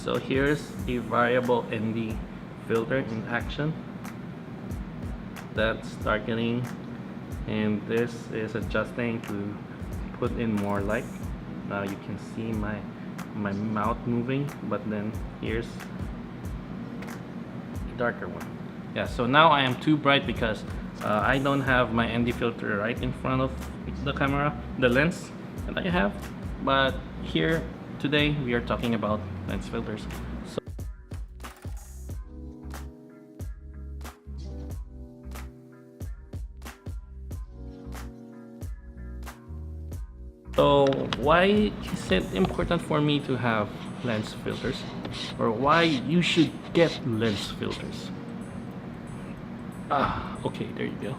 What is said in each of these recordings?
So here's a variable ND filter in action. That's darkening, and this is adjusting to put in more light. Now you can see my mouth moving, but then here's a darker one. Yeah, so now I am too bright because I don't have my ND filter right in front of the camera, the lens that I have. But here today we are talking about lens filters. So why is it important for me to have lens filters, or why you should get lens filters? Okay, there you go.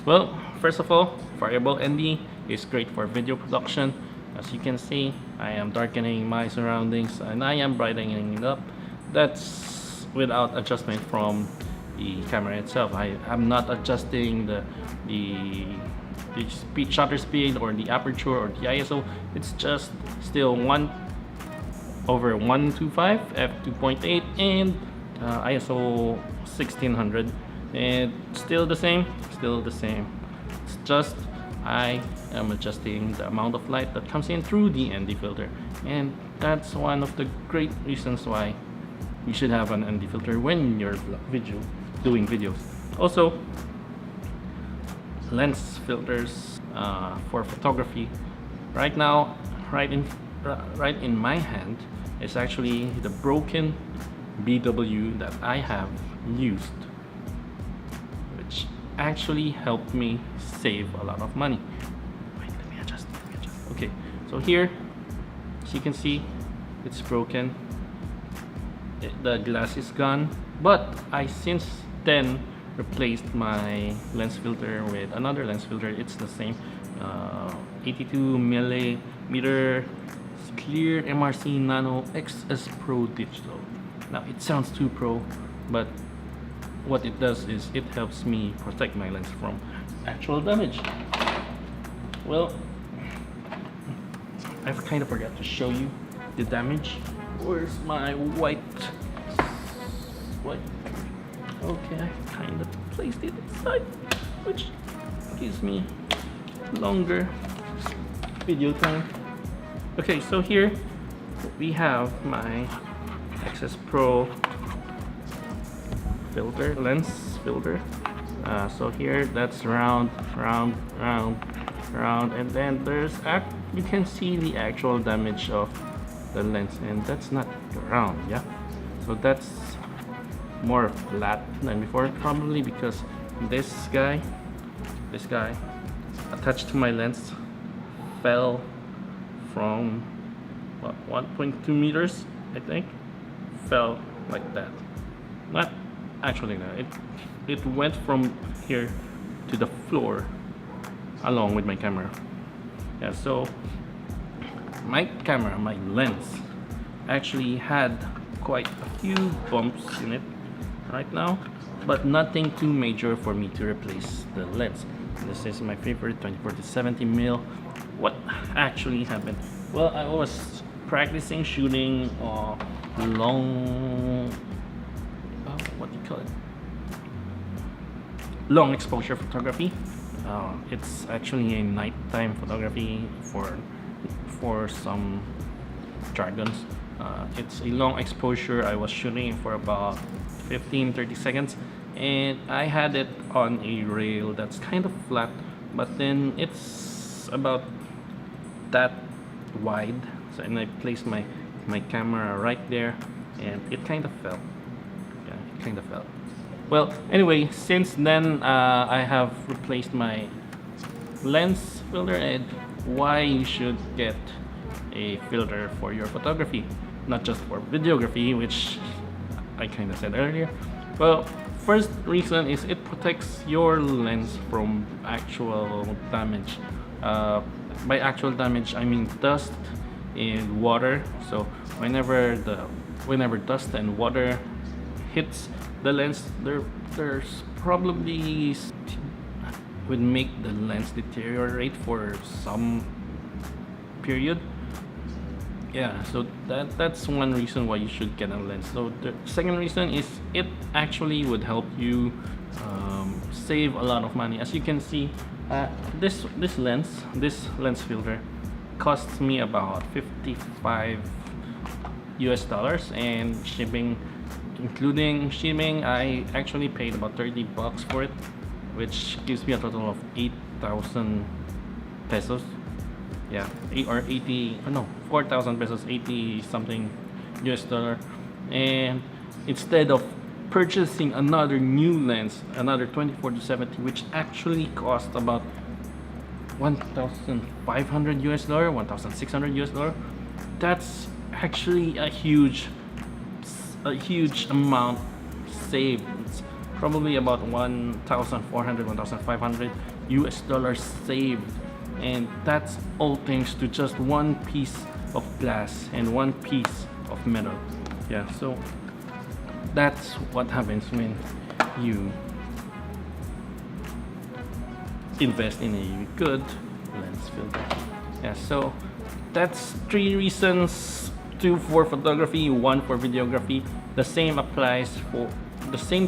Well, first of all, variable ND is great for video production. As you can see, I am darkening my surroundings and I am brightening it up. That's without adjustment from the camera itself. I am not adjusting the shutter speed or the aperture or the ISO. It's just still 1/125 f2.8 and ISO 1600, and still the same. It's just I am adjusting the amount of light that comes in through the ND filter, and that's one of the great reasons why you should have an ND filter when you're doing videos. Also, lens filters for photography right now, right in my hand, is actually the broken BW that I have used, which actually helped me save a lot of money. Wait, let me adjust. Okay, so here, as you can see, it's broken. The glass is gone, but I since then replaced my lens filter with another lens filter. It's the same 82 millimeter clear MRC Nano XS Pro Digital. Now it sounds too pro, but what it does is it helps me protect my lens from actual damage. Well, I've kind of forgot to show you the damage. Where's my white? Okay, I kind of placed it inside, which gives me longer video time. Okay, so here we have my XS Pro filter, lens filter. So here that's round, and then you can see the actual damage of the lens, and that's not round, yeah. So that's more flat than before, probably because this guy attached to my lens fell from what, 1.2 meters, I think. Fell like that. Not actually, no, it went from here to the floor along with my camera. Yeah, so my lens actually had quite a few bumps in it right now, but nothing too major for me to replace the lens. This is my favorite 24 to 70 mil. What actually happened? Well, I was practicing shooting long, what do you call it? Long exposure photography. It's actually a nighttime photography for some jargons. It's a long exposure. I was shooting for about 15-30 seconds, and I had it on a rail that's kind of flat, but then it's about that wide. So, and I placed my camera right there, and it kind of fell. Yeah, it kind of fell. Well, anyway, since then I have replaced my lens filter, and why you should get a filter for your photography, not just for videography, which I kind of said earlier. Well, first reason is it protects your lens from actual damage. By actual damage, I mean dust and water. So whenever dust and water hits the lens, there's probably would make the lens deteriorate for some period. yeah, so that's one reason why you should get a lens. So the second reason is it actually would help you save a lot of money. As you can see, this lens filter costs me about 55 US dollars, and shipping, including shipping, I actually paid about 30 bucks for it, which gives me a total of 8,000 pesos. Yeah, 80, oh no, 4,000 pesos, 80 something US dollar. And instead of purchasing another new lens, another 24 to 70, which actually cost about 1,500 US dollar, 1,600 US dollar, that's actually a huge amount saved. It's probably about 1,400, 1,500 US dollars saved, and that's all thanks to just one piece of glass and one piece of metal. Yeah, so that's what happens when you invest in a good lens filter. Yeah, so that's 3 reasons: 2 for photography, 1 for videography. The same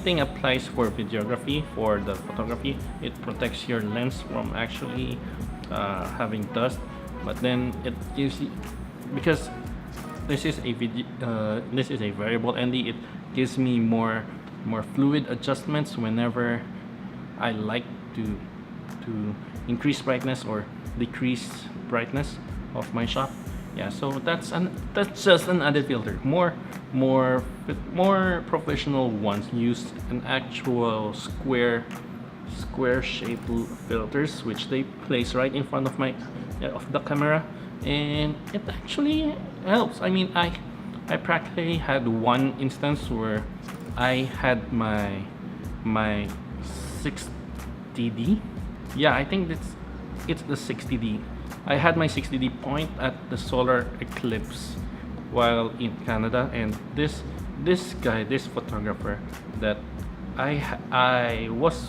thing applies for videography. For the photography, it protects your lens from actually having dust, but then it gives you, because this is a variable ND, it gives me more fluid adjustments whenever I like to increase brightness or decrease brightness of my shot. Yeah, so that's just an added filter. More professional ones use an actual square shaped filters, which they place right in front of of the camera, and it actually helps. I mean, I practically had one instance where I had my 60D. Yeah, I think it's the 60D. I had my 60D point at the solar eclipse while in Canada, and this guy, this photographer that I was,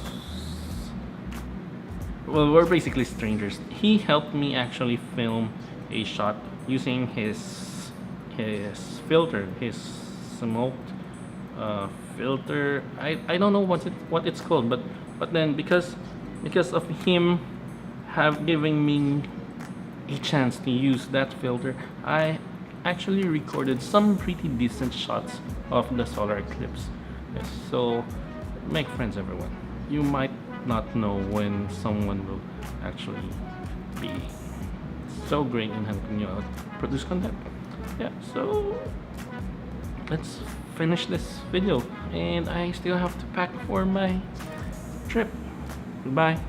well, we're basically strangers. He helped me actually film a shot using his filter, his smoked filter. I don't know what it's called, but then because of him giving me a chance to use that filter, I actually recorded some pretty decent shots of the solar eclipse. Yes, so make friends, everyone. You might not know when someone will actually be so great in helping you out produce content. Yeah, so let's finish this video, and I still have to pack for my trip. Goodbye.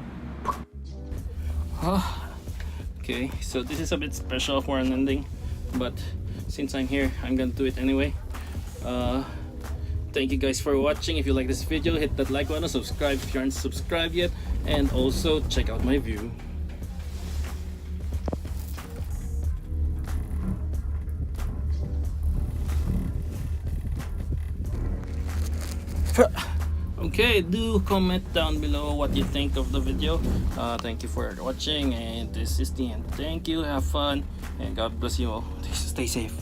Okay, so this is a bit special for an ending, but since I'm here, I'm gonna do it anyway. Thank you guys for watching. If you like this video, hit that like button, subscribe if you aren't subscribed yet, and also check out my view. Okay, do comment down below what you think of the video. Thank you for watching, and this is the end. Thank you, have fun, and God bless you all. Stay safe.